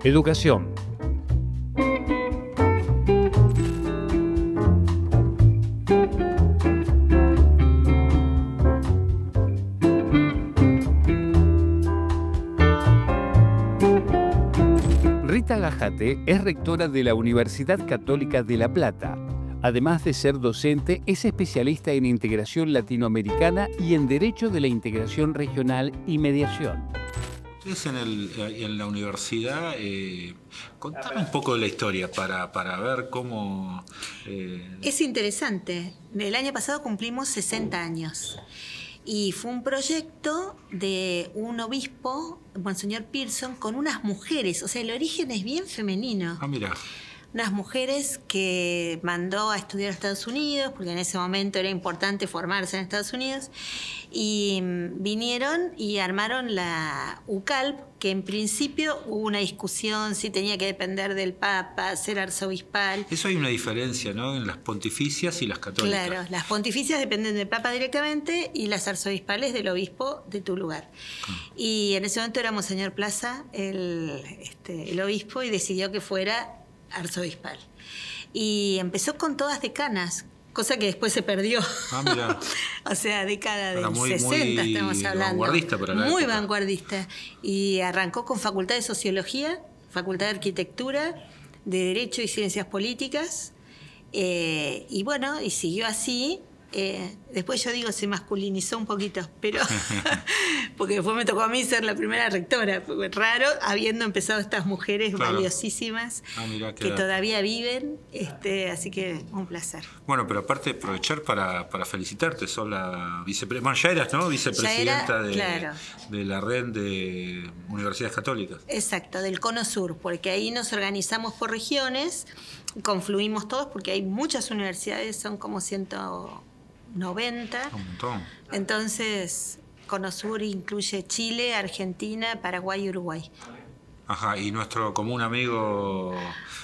Educación. Rita Gajate es rectora de la Universidad Católica de La Plata. Además de ser docente, es especialista en integración latinoamericana y en Derecho de la Integración Regional y Mediación. Ustedes en la universidad, contame un poco de la historia para ver cómo... Es interesante. El año pasado cumplimos 60 años. Y fue un proyecto de un obispo, Monseñor Pearson, con unas mujeres. O sea, el origen es bien femenino. Ah, mira. Unas mujeres que mandó a estudiar a Estados Unidos, porque en ese momento era importante formarse en Estados Unidos, y vinieron y armaron la UCALP, que en principio hubo una discusión si tenía que depender del Papa, ser arzobispal. Eso hay una diferencia, ¿no?, en las pontificias y las católicas. Claro, las pontificias dependen del Papa directamente y las arzobispales del obispo de tu lugar. Y en ese momento era Monseñor Plaza el obispo, y decidió que fuera arzobispal. Y empezó con todas decanas, cosa que después se perdió. Ah, mira. O sea, década del muy 60 estamos hablando. Vanguardista para la muy época. Vanguardista. Y arrancó con Facultad de Sociología, Facultad de Arquitectura, de Derecho y Ciencias Políticas. Y bueno, y siguió así. Después yo digo se masculinizó un poquito, pero porque después me tocó a mí ser la primera rectora. Fue raro, habiendo empezado estas mujeres valiosísimas que todavía viven, así que un placer. Bueno, pero aparte aprovechar para felicitarte, sos la vicepresidenta, bueno, ya eras, ¿no?, vicepresidenta de la red de universidades católicas. Exacto, del Cono Sur, porque ahí nos organizamos por regiones, confluimos todos, porque hay muchas universidades, son como 190. Un montón. Entonces, Cono Sur incluye Chile, Argentina, Paraguay y Uruguay. Ajá, y nuestro común amigo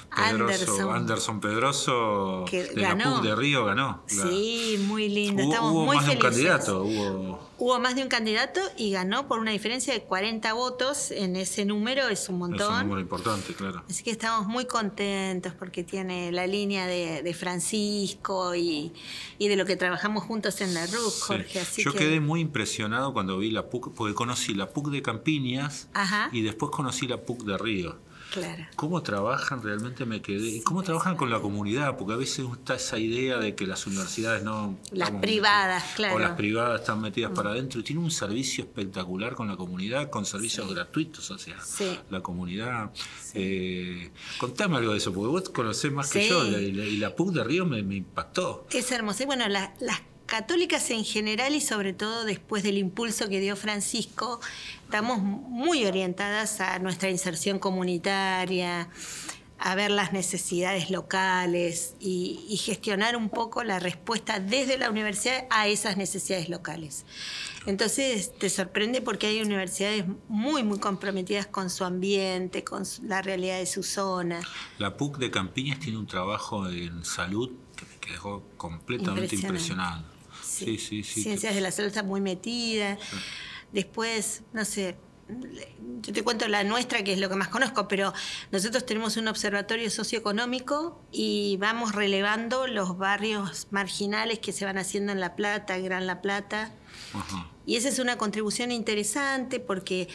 Anderson Pedroso, que de ganó. la PUC de Río, ganó. Sí, muy lindo. Estamos hubo muy más felices. De un candidato. Hubo más de un candidato y ganó por una diferencia de 40 votos. En ese número es un montón. Es un número importante, claro. Así que estamos muy contentos porque tiene la línea de Francisco y de lo que trabajamos juntos en la RUC, Jorge. Así Yo quedé muy impresionado cuando vi la PUC, porque conocí la PUC de Campiñas. Ajá. Y después conocí la PUC de Río. Claro. ¿Cómo trabajan? Realmente me quedé. ¿Y cómo trabajan con la comunidad? Porque a veces está esa idea de que las universidades no... Las privadas, claro. O las privadas están metidas para adentro. Y tiene un servicio espectacular con la comunidad, con servicios gratuitos. O sea, la comunidad... contame algo de eso, porque vos conocés más que yo. Y la PUC de Río me impactó. Es hermoso. Y bueno, las católicas en general, y sobre todo después del impulso que dio Francisco, estamos muy orientadas a nuestra inserción comunitaria, a ver las necesidades locales y gestionar un poco la respuesta desde la universidad a esas necesidades locales. Entonces te sorprende porque hay universidades muy, muy comprometidas con su ambiente, con la realidad de su zona. La PUC de Campiñas tiene un trabajo en salud que me quedó completamente impresionante. Sí. Ciencias de la salud está muy metida. Sí. Después, no sé, yo te cuento la nuestra, que es lo que más conozco, pero nosotros tenemos un observatorio socioeconómico y vamos relevando los barrios marginales que se van haciendo en La Plata, Gran La Plata. Ajá. Y esa es una contribución interesante porque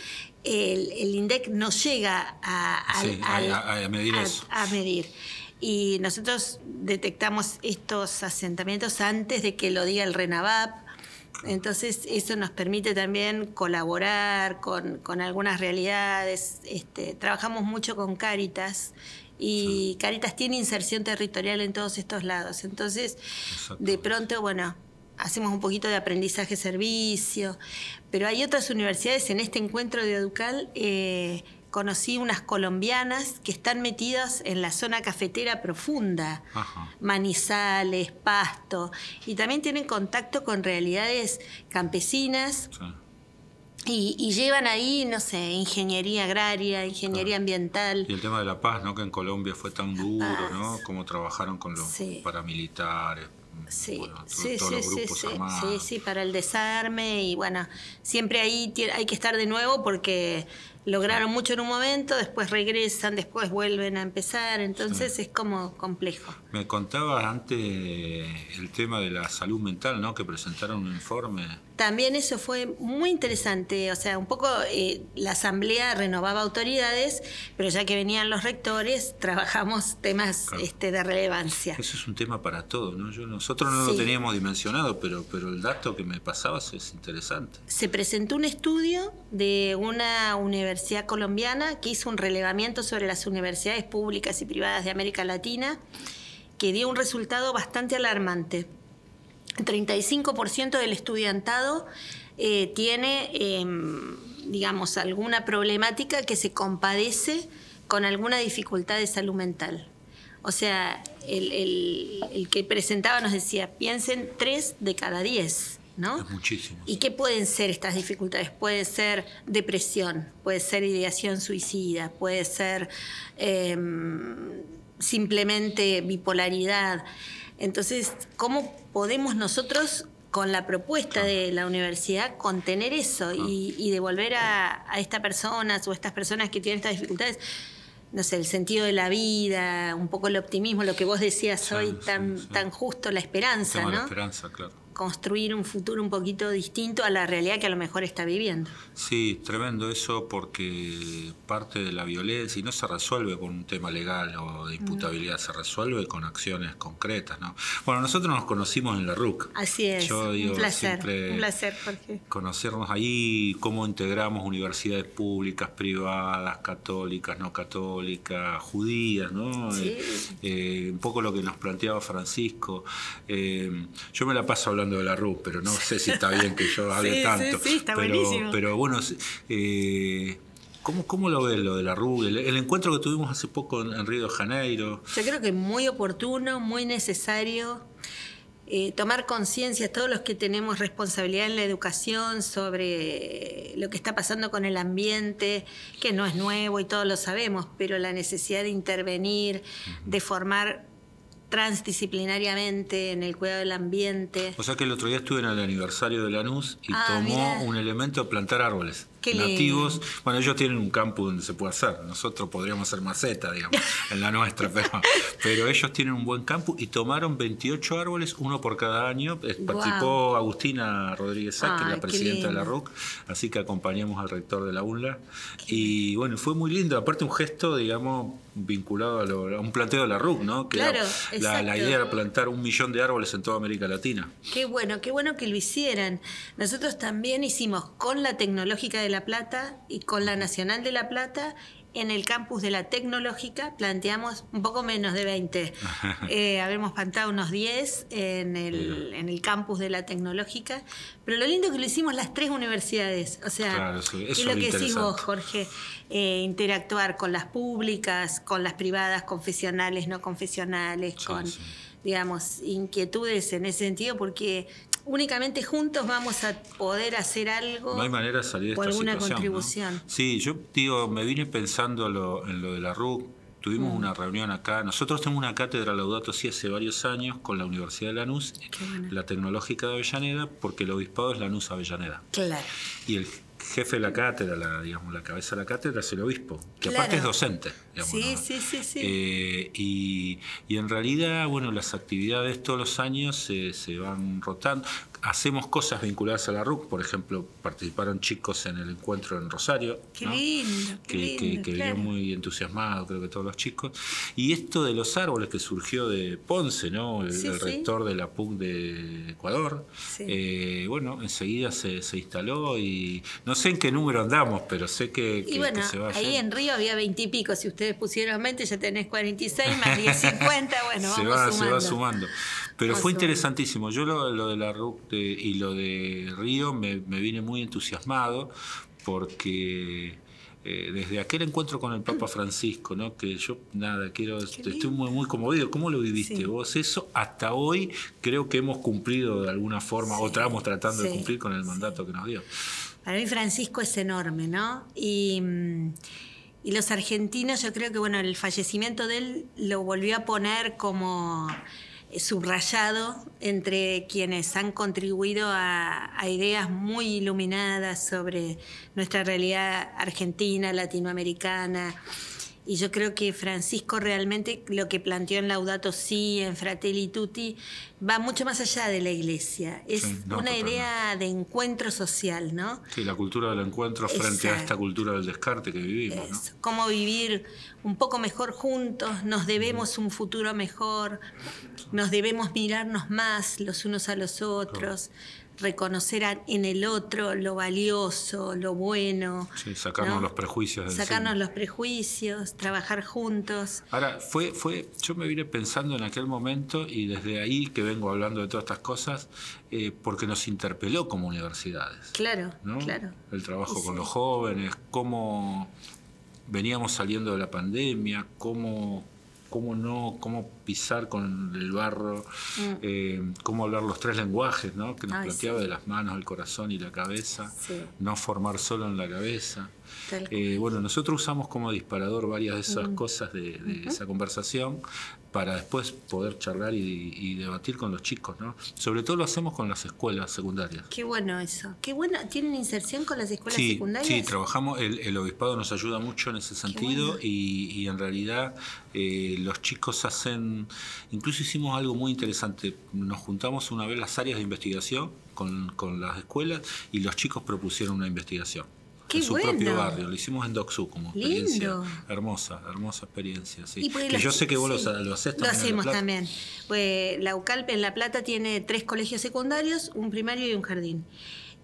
el INDEC no llega a medir eso. A medir. Y nosotros detectamos estos asentamientos antes de que lo diga el RENAVAP. Entonces eso nos permite también colaborar con algunas realidades. Trabajamos mucho con Cáritas y Cáritas tiene inserción territorial en todos estos lados. Entonces, de pronto, bueno, hacemos un poquito de aprendizaje-servicio. Pero hay otras universidades en este encuentro de Educal. Conocí unas colombianas que están metidas en la zona cafetera profunda, Manizales, Pasto, y también tienen contacto con realidades campesinas y llevan ahí, no sé, ingeniería agraria, ingeniería ambiental. Y el tema de la paz, ¿no?, que en Colombia fue tan duro, ¿no?, cómo trabajaron con los paramilitares. Todos los grupos armados. Sí, para el desarme y bueno, siempre ahí hay que estar de nuevo porque lograron mucho en un momento, después regresan, después vuelven a empezar, entonces es como complejo. Me contabas antes el tema de la salud mental, ¿no? Que presentaron un informe. También eso fue muy interesante, o sea, un poco la asamblea renovaba autoridades, pero ya que venían los rectores, trabajamos temas de relevancia. Eso es un tema para todos, ¿no? Nosotros no lo teníamos dimensionado, pero el dato que me pasabas es interesante. Se presentó un estudio de una universidad colombiana que hizo un relevamiento sobre las universidades públicas y privadas de América Latina, que dio un resultado bastante alarmante. El 35% del estudiantado tiene, digamos, alguna problemática que se compadece con alguna dificultad de salud mental. O sea, el que presentaba nos decía, piensen 3 de cada 10, ¿no? Es muchísimo. ¿Y qué pueden ser estas dificultades? Puede ser depresión, puede ser ideación suicida, puede ser simplemente bipolaridad. Entonces, ¿cómo podemos nosotros, con la propuesta de la universidad, contener eso y devolver a estas personas o estas personas que tienen estas dificultades, no sé, el sentido de la vida, un poco el optimismo, lo que vos decías hoy, tan justo, la esperanza, ¿no? La esperanza, claro. Construir un futuro un poquito distinto a la realidad que a lo mejor está viviendo. Sí, tremendo eso, porque parte de la violencia, y no se resuelve con un tema legal o de imputabilidad, se resuelve con acciones concretas, ¿no? Bueno, nosotros nos conocimos en la RUC. Así es, Yo digo, un placer, Jorge. Conocernos ahí, cómo integramos universidades públicas, privadas, católicas, no católicas, judías, ¿no? Sí. Un poco lo que nos planteaba Francisco. Yo me la paso hablando de la RUC, pero no sé si está bien que yo hable tanto. Sí, está buenísimo. Pero bueno, ¿cómo lo ves lo de la RUC? El encuentro que tuvimos hace poco en Río de Janeiro. Yo creo que muy oportuno, muy necesario tomar conciencia, todos los que tenemos responsabilidad en la educación, sobre lo que está pasando con el ambiente, que no es nuevo y todos lo sabemos, pero la necesidad de intervenir, de formar transdisciplinariamente en el cuidado del ambiente. O sea que el otro día estuve en el aniversario de Lanús y tomó un elemento de plantar árboles nativos. Bueno, ellos tienen un campus donde se puede hacer. Nosotros podríamos hacer maceta, digamos, en la nuestra, pero ellos tienen un buen campus y tomaron 28 árboles, uno por cada año. Participó Agustina Rodríguez Sá, que es la presidenta de la RUC, así que acompañamos al rector de la UNLA. Y bueno, fue muy lindo. Aparte un gesto, digamos, vinculado a un planteo de la RUC, ¿no? Que claro, la idea era plantar 1 millón de árboles en toda América Latina. Qué bueno que lo hicieran. Nosotros también hicimos con la Tecnológica de La Plata y con la Nacional de La Plata. En el campus de la Tecnológica planteamos un poco menos de 20. Habíamos plantado unos 10 en el campus de la Tecnológica. Pero lo lindo es que lo hicimos las 3 universidades. O sea, claro, sí, eso es lo que decís vos, interesante. Jorge. Interactuar con las públicas, con las privadas, confesionales, no confesionales, con, digamos, inquietudes en ese sentido, porque únicamente juntos vamos a poder hacer algo. No hay manera de salir de esta alguna situación, contribución. ¿no? Sí, yo digo, me vine pensando en lo de la RUC. Tuvimos una reunión acá. Nosotros tenemos una cátedra Laudato Si hace varios años con la Universidad de Lanús, la Tecnológica de Avellaneda, porque el obispado es Lanús Avellaneda. Claro. Y el jefe de la cátedra, la cabeza de la cátedra es el obispo, que aparte es docente. Digamos, Sí. Y en realidad, bueno, las actividades todos los años se van rotando. Hacemos cosas vinculadas a la RUC, por ejemplo, participaron chicos en el encuentro en Rosario, Qué ¿no? lindo, que claro. vio muy entusiasmado, creo que todos los chicos. Y esto de los árboles que surgió de Ponce, ¿no? El rector de la PUC de Ecuador. Sí. Bueno, enseguida se instaló y no sé en qué número andamos, pero sé que bueno, se va a ahí en Río había 20 y pico. Si ustedes pusieron 20, ya tenés 46, más 10, 50. Bueno, se va sumando. Pero fue interesantísimo. Yo lo de la RUC y lo de Río me vine muy entusiasmado porque desde aquel encuentro con el Papa Francisco, ¿no? Que yo estoy muy conmovido. ¿Cómo lo viviste vos eso? Hasta hoy creo que hemos cumplido de alguna forma, o estamos tratando de cumplir con el mandato que nos dio. Para mí Francisco es enorme, ¿no? Y los argentinos, yo creo que bueno, el fallecimiento de él lo volvió a poner como subrayado entre quienes han contribuido a ideas muy iluminadas sobre nuestra realidad argentina, latinoamericana. Y yo creo que Francisco realmente lo que planteó en Laudato Si, en Fratelli Tutti, va mucho más allá de la iglesia. Es una idea de encuentro social, ¿no? Sí, la cultura del encuentro frente a esta cultura del descarte que vivimos, ¿no? Cómo vivir un poco mejor juntos, nos debemos un futuro mejor, nos debemos mirarnos más los unos a los otros. Reconocer en el otro lo valioso, lo bueno. Sí, sacarnos los prejuicios de encima. Sacarnos los prejuicios, trabajar juntos. Ahora, yo me vine pensando en aquel momento, y desde ahí que vengo hablando de todas estas cosas, porque nos interpeló como universidades. Claro, ¿no? claro. El trabajo con los jóvenes, cómo veníamos saliendo de la pandemia, cómo pisar con el barro, cómo hablar los 3 lenguajes, ¿no? Que nos planteaba de las manos, el corazón y la cabeza, no formar solo en la cabeza. Bueno, nosotros usamos como disparador varias de esas cosas de esa conversación para después poder charlar y debatir con los chicos, ¿no? Sobre todo lo hacemos con las escuelas secundarias. Qué bueno eso. Qué bueno. ¿Tienen inserción con las escuelas secundarias? Sí, trabajamos. El obispado nos ayuda mucho en ese sentido y en realidad los chicos hacen... Incluso hicimos algo muy interesante. Nos juntamos una vez las áreas de investigación con las escuelas y los chicos propusieron una investigación. En su propio barrio, lo hicimos en DocSU como experiencia. Hermosa experiencia, sí. Que yo sé que vos lo hacés también. Lo hacemos también. Pues la UCALP en La Plata tiene 3 colegios secundarios, un primario y un jardín.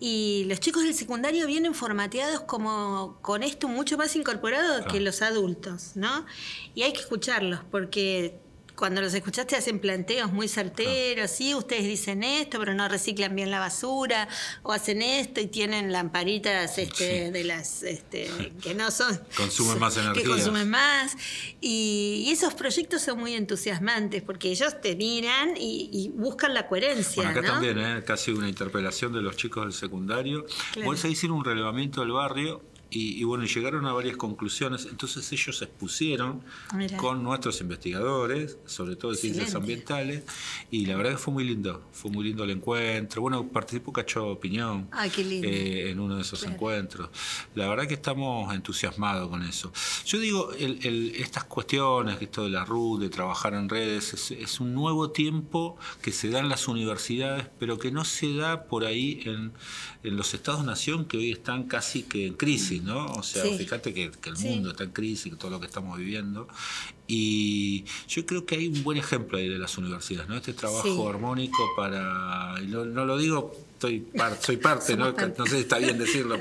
Y los chicos del secundario vienen formateados como con esto mucho más incorporado que los adultos, ¿no? Y hay que escucharlos porque... Cuando los escuchaste hacen planteos muy certeros, sí, ustedes dicen esto, pero no reciclan bien la basura, o hacen esto y tienen lamparitas de las que no son... Consumen más energía. Que consumen más. Y esos proyectos son muy entusiasmantes, porque ellos te miran y buscan la coherencia, bueno, acá ¿no? también, casi una interpelación de los chicos del secundario. Claro. Vos hicieron un relevamiento del barrio. Y bueno, llegaron a varias conclusiones. Entonces ellos se expusieron con nuestros investigadores, sobre todo de ciencias ambientales, y la verdad que fue muy lindo el encuentro. Bueno, participó Cacho Piñón en uno de esos encuentros. La verdad que estamos entusiasmados con eso. Yo digo, estas cuestiones, esto de la RUT, de trabajar en redes, es un nuevo tiempo que se da en las universidades, pero que no se da por ahí en los estados-nación, que hoy están casi que en crisis, ¿no? O sea, fíjate que el mundo está en crisis, todo lo que estamos viviendo. Y yo creo que hay un buen ejemplo ahí de las universidades, ¿no? Este trabajo armónico para... No lo digo, soy parte, ¿no? No sé si está bien decirlo,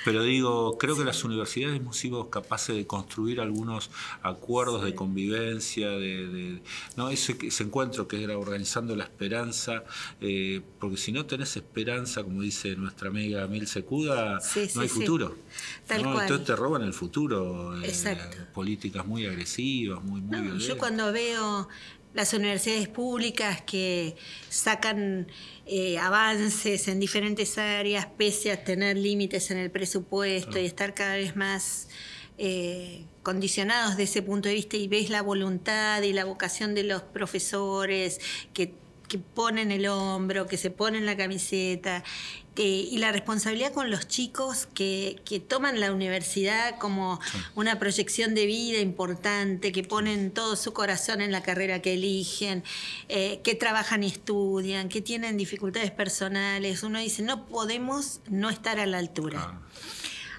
pero digo, creo que las universidades hemos sido capaces de construir algunos acuerdos de convivencia, ¿no? Ese encuentro que era organizando la esperanza, porque si no tenés esperanza, como dice nuestra amiga Mil Secuda, no hay futuro. Tal cual. Entonces te roban el futuro, políticas muy agresivas, muy violentas. Yo cuando veo las universidades públicas que sacan avances en diferentes áreas, pese a tener límites en el presupuesto y estar cada vez más condicionados de ese punto de vista, y ves la voluntad y la vocación de los profesores que ponen el hombro, que se ponen la camiseta, y la responsabilidad con los chicos que toman la universidad como una proyección de vida importante, que ponen todo su corazón en la carrera que eligen, que trabajan y estudian, que tienen dificultades personales. Uno dice, no podemos no estar a la altura.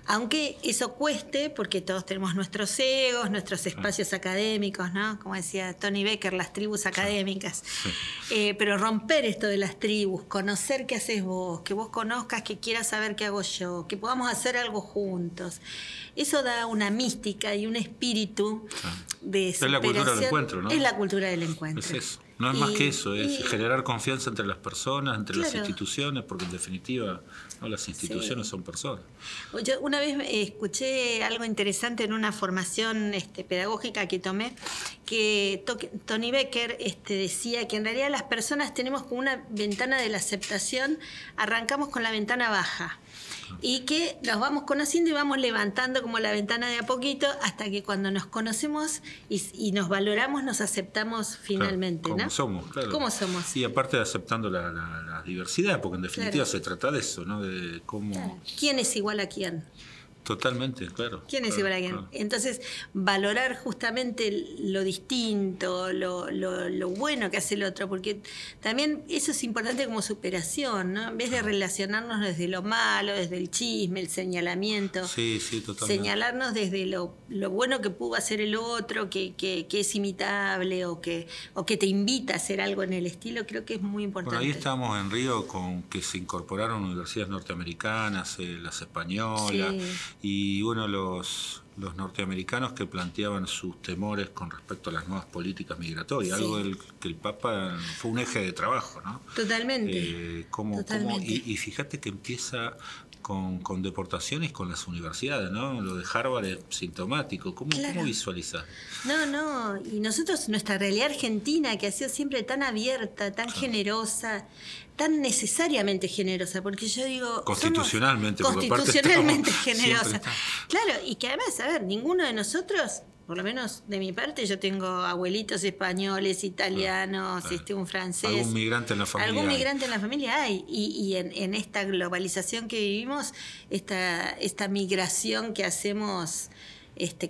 Aunque eso cueste, porque todos tenemos nuestros egos, nuestros espacios académicos, ¿no? Como decía Tony Becker, las tribus académicas. Pero romper esto de las tribus, conocer qué haces vos, que vos conozcas, que quieras saber qué hago yo, que podamos hacer algo juntos. Eso da una mística y un espíritu de superación. Es la cultura del encuentro, ¿no? Es la cultura del encuentro. Es eso. No es más que eso, es generar confianza entre las personas, entre las instituciones, porque en definitiva las instituciones son personas. Yo una vez escuché algo interesante en una formación pedagógica que tomé, que Tony Becker decía que en realidad las personas tenemos como una ventana de la aceptación, arrancamos con la ventana baja. y que nos vamos conociendo y vamos levantando como la ventana de a poquito hasta que cuando nos conocemos y nos valoramos, nos aceptamos finalmente, claro, ¿no? Somos, claro. ¿Cómo somos? Y aparte de aceptando la diversidad, porque en definitiva se trata de eso, ¿no? De cómo... Claro. ¿Quién es igual a quién? Totalmente, claro. ¿Quién es igual a quién? Claro. Entonces, valorar justamente lo distinto, lo bueno que hace el otro, porque también eso es importante como superación, ¿no? En vez de relacionarnos desde lo malo, desde el chisme, el señalamiento. Sí, totalmente. Señalarnos desde lo bueno que pudo hacer el otro, que es imitable o que te invita a hacer algo en el estilo, creo que es muy importante. Bueno, ahí estamos en Río con que se incorporaron universidades norteamericanas, las españolas. Sí. Y bueno, los norteamericanos que planteaban sus temores con respecto a las nuevas políticas migratorias, sí. Algo que el Papa fue un eje de trabajo, ¿no? Totalmente. Y fíjate que empieza con deportaciones con las universidades, ¿no? Lo de Harvard es sintomático. ¿Cómo visualizar? No, y nosotros, nuestra realidad argentina, que ha sido siempre tan abierta, tan generosa, tan necesariamente generosa, porque yo digo... Constitucionalmente generosa. Claro, y que además, a ver, ninguno de nosotros... Por lo menos de mi parte, yo tengo abuelitos españoles, italianos, un francés. Algún migrante en la familia. Algún migrante en la familia hay. Y en esta globalización que vivimos, esta migración que hacemos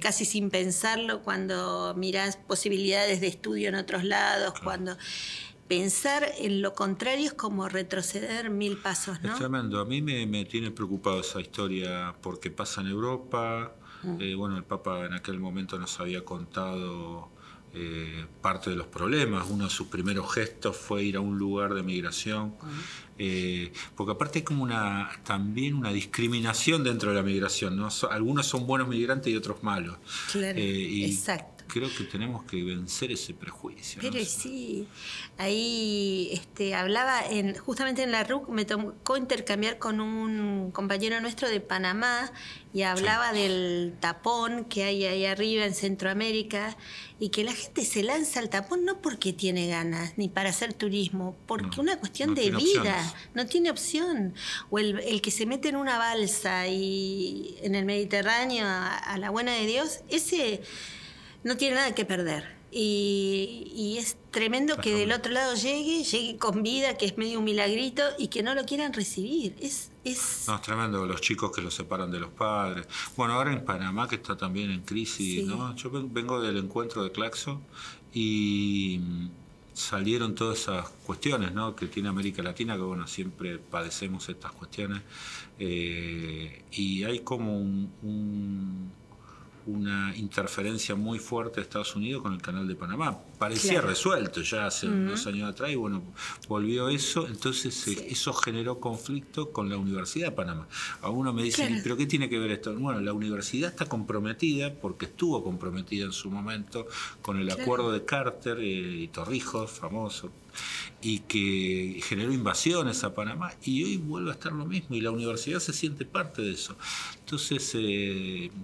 casi sin pensarlo, cuando mirás posibilidades de estudio en otros lados, cuando... Pensar en lo contrario es como retroceder 1000 pasos, ¿no? Es tremendo. A mí me tiene preocupado esa historia porque pasa en Europa. Bueno, el Papa en aquel momento nos había contado parte de los problemas. Uno de sus primeros gestos fue ir a un lugar de migración. Porque aparte hay como también una discriminación dentro de la migración, ¿no? Algunos son buenos migrantes y otros malos. Claro, exacto. Creo que tenemos que vencer ese prejuicio. Pero ¿no? Sí, ahí hablaba, justamente en la RUC me tocó intercambiar con un compañero nuestro de Panamá y hablaba del tapón que hay ahí arriba en Centroamérica y que la gente se lanza al tapón no porque tiene ganas ni para hacer turismo, porque una cuestión de vida, opciones. No tiene opción. O el que se mete en una balsa y en el Mediterráneo a la buena de Dios, ese... no tiene nada que perder. Y es tremendo que del otro lado llegue con vida, que es medio un milagrito, y que no lo quieran recibir. No, es tremendo, los chicos que los separan de los padres. Bueno, ahora en Panamá, que está también en crisis, sí. ¿No? Yo vengo del encuentro de Claxo y salieron todas esas cuestiones, ¿no? Que tiene América Latina, que bueno, siempre padecemos estas cuestiones. Y hay como una interferencia muy fuerte de Estados Unidos con el Canal de Panamá. Parecía resuelto ya hace 2 años atrás y bueno, volvió eso, entonces eso generó conflicto con la Universidad de Panamá. Algunos me dicen, ¿pero qué tiene que ver esto? Bueno, la universidad está comprometida, porque estuvo comprometida en su momento con el acuerdo de Carter y Torrijos, famoso, y que generó invasiones a Panamá, y hoy vuelve a estar lo mismo, y la universidad se siente parte de eso. Entonces,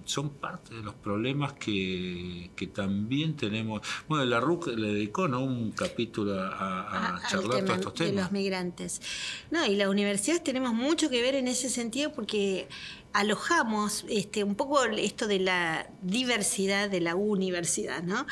son parte de los problemas que también tenemos. Bueno, la RUC le dedicó, ¿no?, un capítulo a charlar todos estos temas. De los migrantes. No, y la universidad tenemos mucho que ver en ese sentido, porque alojamos un poco esto de la diversidad de la universidad, ¿no?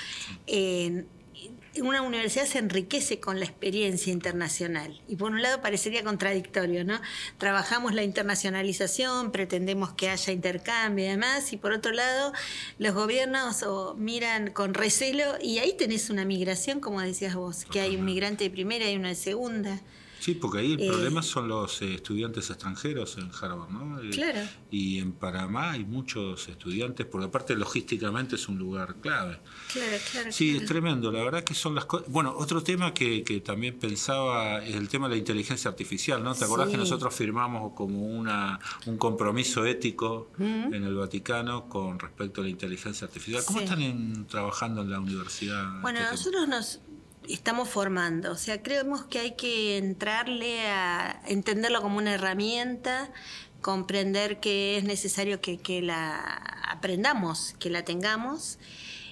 Una universidad se enriquece con la experiencia internacional y por un lado parecería contradictorio, ¿no? Trabajamos la internacionalización, pretendemos que haya intercambio y demás, y por otro lado los gobiernos miran con recelo y ahí tenés una migración, como decías vos, que hay un migrante de primera y uno de segunda. Sí, porque ahí el problema son los estudiantes extranjeros en Harvard, ¿no? Claro. Y en Panamá hay muchos estudiantes, porque aparte logísticamente es un lugar clave. Claro. Sí, es tremendo, la verdad que son las cosas... Bueno, otro tema que también pensaba es el tema de la inteligencia artificial, ¿no? ¿Te acordás que nosotros firmamos como un compromiso ético en el Vaticano con respecto a la inteligencia artificial? ¿Cómo están trabajando en la universidad? Bueno, nosotros estamos formando, o sea, creemos que hay que entrarle a entenderlo como una herramienta, comprender que es necesario que la aprendamos, que la tengamos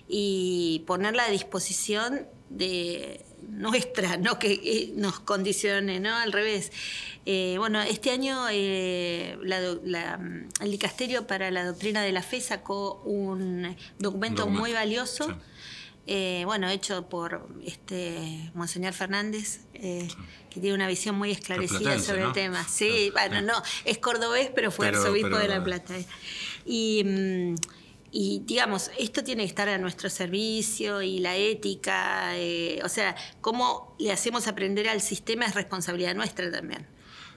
y ponerla a disposición de nuestra, no que nos condicione, ¿no? Al revés. Bueno, este año el Dicasterio para la Doctrina de la Fe sacó un documento muy valioso. Sí. Bueno, hecho por Monseñor Fernández, que tiene una visión muy esclarecida sobre el tema. Sí, bueno, no, es cordobés, pero fue arzobispo de La Plata. Y digamos, esto tiene que estar a nuestro servicio, y la ética, o sea, cómo le hacemos aprender al sistema es responsabilidad nuestra también,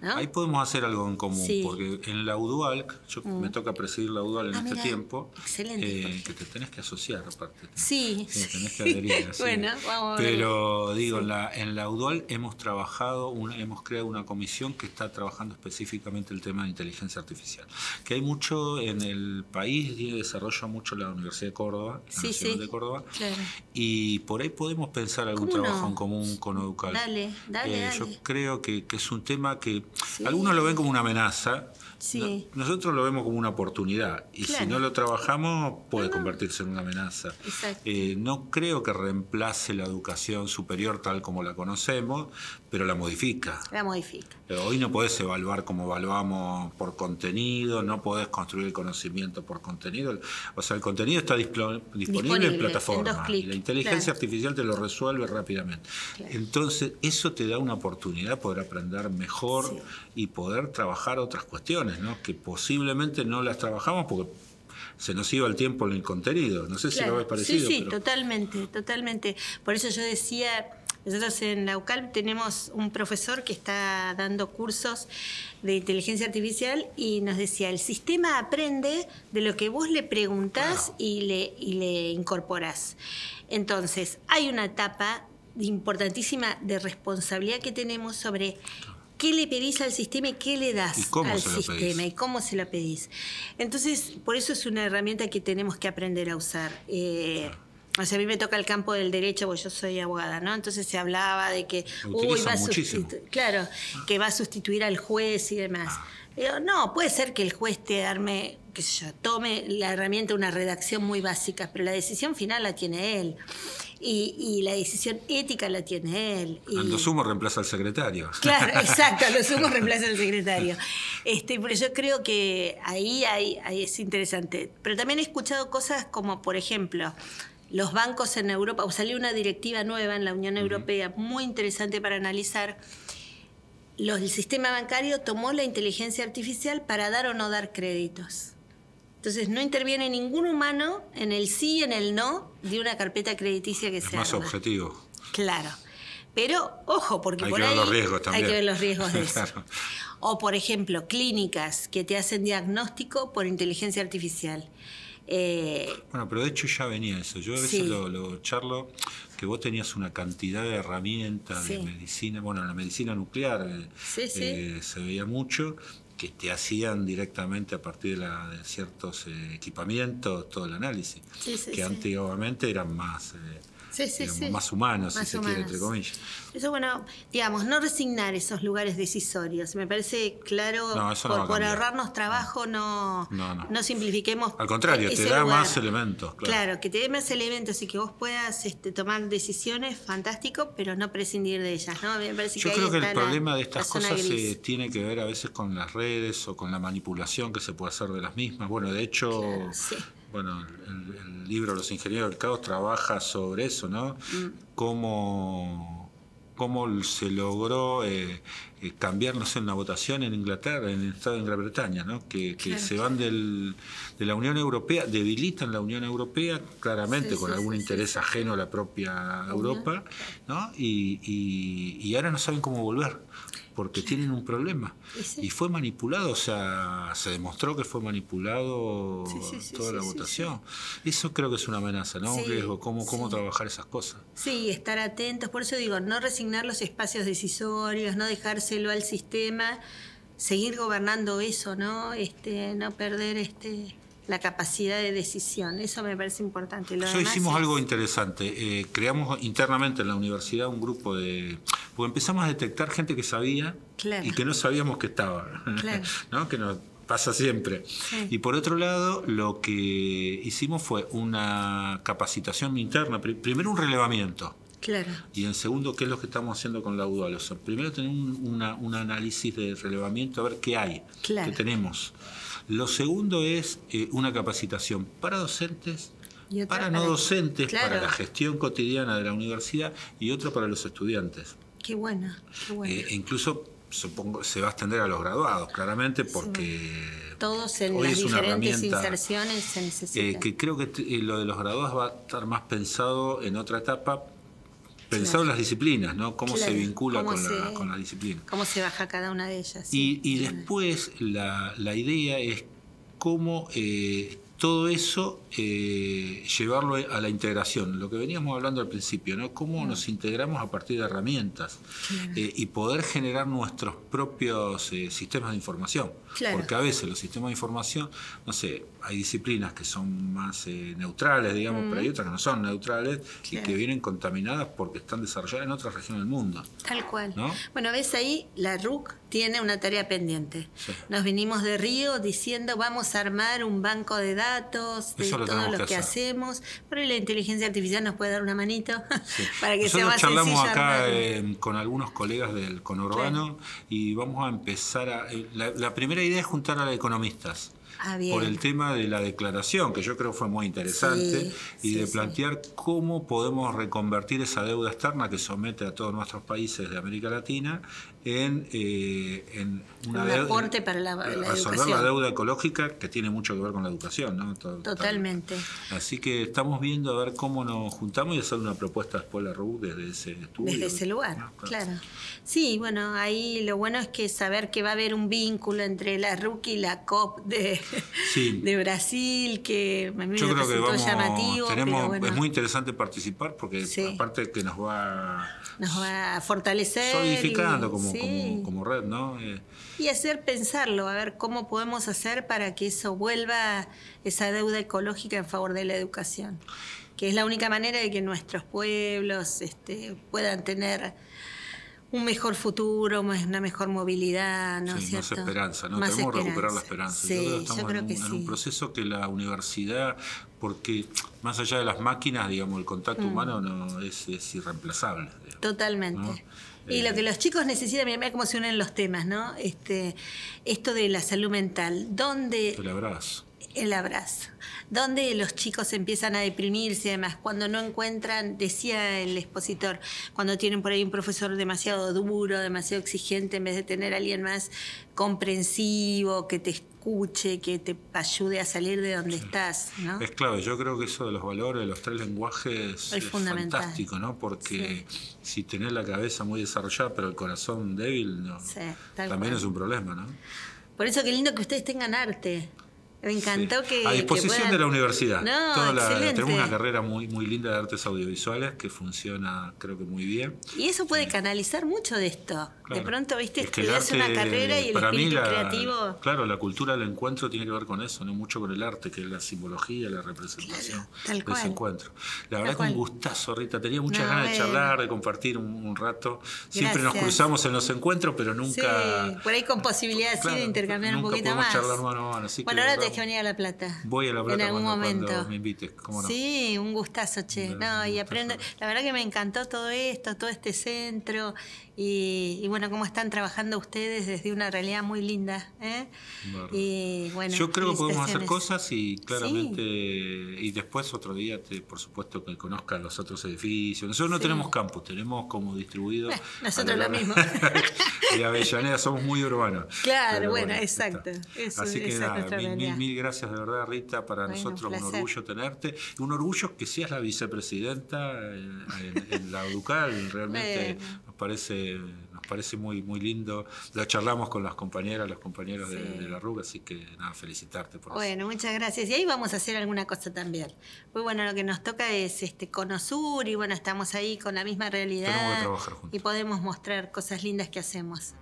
¿no? Ahí podemos hacer algo en común, porque en la UDUALC, me toca presidir la UDUALC en este tiempo, que te tenés que asociar aparte. Sí. Tenés que adherir. Bueno, vamos a ver. Pero digo, en la UDUALC hemos creado una comisión que está trabajando específicamente el tema de inteligencia artificial. Que hay mucho en el país, y desarrolla mucho la Universidad de Córdoba, la Nacional de Córdoba, claro. Y por ahí podemos pensar algún trabajo en común con UDUCAL. Dale. Yo creo que es un tema que algunos lo ven como una amenaza. Sí. Nosotros lo vemos como una oportunidad, y si no lo trabajamos puede convertirse en una amenaza. No creo que reemplace la educación superior tal como la conocemos, pero la modifica. Hoy no podés evaluar como evaluamos por contenido, no podés construir el conocimiento por contenido. O sea, el contenido está disponible en plataformas, y la inteligencia artificial te lo resuelve rápidamente. Entonces, eso te da una oportunidad de poder aprender mejor y poder trabajar otras cuestiones, ¿no? Que posiblemente no las trabajamos porque se nos iba el tiempo en el contenido. No sé si lo ves parecido. Sí, pero... totalmente. Por eso yo decía, nosotros en la UCAL tenemos un profesor que está dando cursos de inteligencia artificial y nos decía, el sistema aprende de lo que vos le preguntás y le incorporás. Entonces, hay una etapa importantísima de responsabilidad que tenemos sobre qué le pedís al sistema y qué le das al sistema y cómo se lo pedís. Entonces, por eso es una herramienta que tenemos que aprender a usar. O sea, a mí me toca el campo del derecho, porque yo soy abogada, ¿no? Entonces se hablaba de que que va a sustituir al juez y demás. Pero no, puede ser que el juez te arme, qué sé yo, tome la herramienta, una redacción muy básica, pero la decisión final la tiene él. Y la decisión ética la tiene él. A lo sumo reemplaza al secretario. Claro, exacto, a lo sumo reemplaza al secretario. Pero yo creo que ahí es interesante. Pero también he escuchado cosas como, por ejemplo, los bancos en Europa, o salió una directiva nueva en la Unión Europea muy interesante para analizar. El sistema bancario tomó la inteligencia artificial para dar o no dar créditos. Entonces no interviene ningún humano en el sí y en el no de una carpeta crediticia que sea. Es más objetivo. Claro. Pero, ojo, porque hay por que ahí ver los riesgos también. Hay que ver los riesgos de eso. Claro. O, por ejemplo, clínicas que te hacen diagnóstico por inteligencia artificial. Bueno, pero de hecho ya venía eso. Yo a veces lo charlo, que vos tenías una cantidad de herramientas de medicina, bueno, la medicina nuclear se veía mucho, que te hacían directamente a partir de ciertos equipamientos todo el análisis, que antiguamente eran más... más humanos, si se quiere, entre comillas. Eso, bueno, digamos, no resignar esos lugares decisorios. Me parece claro, por ahorrarnos trabajo, no simplifiquemos. Al contrario, te da más elementos. Claro, que te dé más elementos y que vos puedas tomar decisiones, fantástico, pero no prescindir de ellas, ¿no? Me parece Yo creo que el problema de estas cosas tiene que ver a veces con las redes o con la manipulación que se puede hacer de las mismas. Bueno, de hecho... Bueno, el libro Los Ingenieros del Caos trabaja sobre eso, ¿no? Cómo se logró cambiar, no sé, una votación en Inglaterra, en el Estado de Gran Bretaña, ¿no? Que se van de la Unión Europea, debilitan la Unión Europea, claramente con algún interés ajeno a la propia Europa, ¿no? Y ahora no saben cómo volver, porque tienen un problema. Y fue manipulado, o sea, se demostró que fue manipulado toda la votación. Eso creo que es una amenaza, ¿no? Un riesgo, cómo trabajar esas cosas. Sí, estar atentos, por eso digo, no resignar los espacios decisorios, no dejárselo al sistema, seguir gobernando eso, ¿no? No perder la capacidad de decisión. Eso me parece importante. Hicimos algo interesante. Creamos internamente en la universidad un grupo porque empezamos a detectar gente que sabía y que no sabíamos que estaba. ¿No? Que nos pasa siempre. Y por otro lado, lo que hicimos fue una capacitación interna. Primero un relevamiento. Claro. Y en segundo, ¿qué es lo que estamos haciendo con la UDOAL? O sea, primero tener un análisis de relevamiento, a ver qué hay, qué tenemos. Lo segundo es una capacitación para docentes, para no docentes, para la gestión cotidiana de la universidad y otra para los estudiantes. Qué bueno, qué bueno. Incluso, supongo, se va a extender a los graduados, claramente, porque todos en las diferentes inserciones se necesitan. Que creo que lo de los graduados va a estar más pensado en otra etapa, pensado en las disciplinas, ¿no? Cómo se vincula con la disciplina. Cómo se baja cada una de ellas. Y después la idea es cómo todo eso llevarlo a la integración, lo que veníamos hablando al principio, ¿no? Cómo nos integramos a partir de herramientas y poder generar nuestros propios sistemas de información. Porque a veces los sistemas de información, no sé, hay disciplinas que son más neutrales, digamos, pero hay otras que no son neutrales y que vienen contaminadas porque están desarrolladas en otras regiones del mundo. Tal cual. ¿No? Bueno, ves ahí, la RUC tiene una tarea pendiente. Nos vinimos de Río diciendo vamos a armar un banco de datos de todo lo que hacemos, pero la inteligencia artificial nos puede dar una manito para que sea más sencillo. Nosotros charlamos acá con algunos colegas del conurbano y vamos a empezar a... La primera idea es juntar a economistas. Por el tema de la declaración, que yo creo fue muy interesante, y de plantear cómo podemos reconvertir esa deuda externa que somete a todos nuestros países de América Latina en un aporte para la resolver la deuda ecológica, que tiene mucho que ver con la educación, ¿no? Totalmente. Así que estamos viendo a ver cómo nos juntamos y hacer una propuesta después de la RUC desde ese estudio. Desde ese lugar, claro. Sí, bueno, ahí lo bueno es que saber que va a haber un vínculo entre la RUC y la COP de Brasil, que a mí me resultó llamativo. Es muy interesante participar porque aparte que nos va a fortalecer, solidificando como red, ¿no? Y hacer pensarlo, a ver cómo podemos hacer para que eso vuelva, esa deuda ecológica en favor de la educación, que es la única manera de que nuestros pueblos puedan tener un mejor futuro, una mejor movilidad, ¿no es cierto? Más esperanza, ¿no? Tenemos que recuperar la esperanza. Sí, yo creo que estamos en un proceso que la universidad, porque más allá de las máquinas, digamos, el contacto humano no es irreemplazable. Digamos, totalmente. ¿No? Y lo que los chicos necesitan, mira cómo se unen los temas, ¿no? Esto de la salud mental, ¿dónde? El abrazo. Donde los chicos empiezan a deprimirse, además, cuando no encuentran, decía el expositor, cuando tienen por ahí un profesor demasiado duro, demasiado exigente, en vez de tener a alguien más comprensivo, que te escuche, que te ayude a salir de donde estás, ¿no? Es clave, yo creo que eso de los valores, de los 3 lenguajes es fantástico, ¿no? Porque si tenés la cabeza muy desarrollada, pero el corazón débil, ¿no? También es un problema, ¿no? Por eso qué lindo que ustedes tengan arte. Me encantó que... A disposición de la universidad. Excelente. Tenemos una carrera muy linda de artes audiovisuales que funciona, creo que muy bien. Y eso puede canalizar mucho de esto. Claro. De pronto, viste, estudias una carrera y el espíritu creativo... Claro, la cultura del encuentro tiene que ver con eso, no mucho con el arte, que es la simbología, la representación de ese encuentro. La verdad que un gustazo, Rita. Tenía muchas ganas de charlar, de compartir un rato. Siempre nos cruzamos en los encuentros, pero nunca... Sí, por ahí con posibilidad de intercambiar un poquito más. Charlar mano a mano. Así bueno, ahora tenés que venir a La Plata. Voy a La Plata en algún momento. Cuando me invites, ¿cómo no? Sí, un gustazo, che. Y aprendo. La verdad que me encantó todo esto, todo este centro. Y bueno, cómo están trabajando ustedes desde una realidad muy linda. Y bueno, yo creo que podemos hacer cosas y claramente, y después otro día, por supuesto, que conozcan los otros edificios. Nosotros no tenemos campus, tenemos como distribuidos. Nosotros lo mismo. De Avellaneda somos muy urbanos. Claro, bueno, exacto. Así que nada, mil gracias de verdad, Rita. Para nosotros un orgullo tenerte. Un orgullo que seas la vicepresidenta en la UDUCAL. Realmente nos parece muy lindo. Lo charlamos con las compañeras, los compañeros de la RUC, así que nada, felicitarte por eso. Bueno, muchas gracias. Y ahí vamos a hacer alguna cosa también. Pues bueno, lo que nos toca es Conosur y bueno, estamos ahí con la misma realidad. Tenemos que trabajar juntos. Y podemos mostrar cosas lindas que hacemos.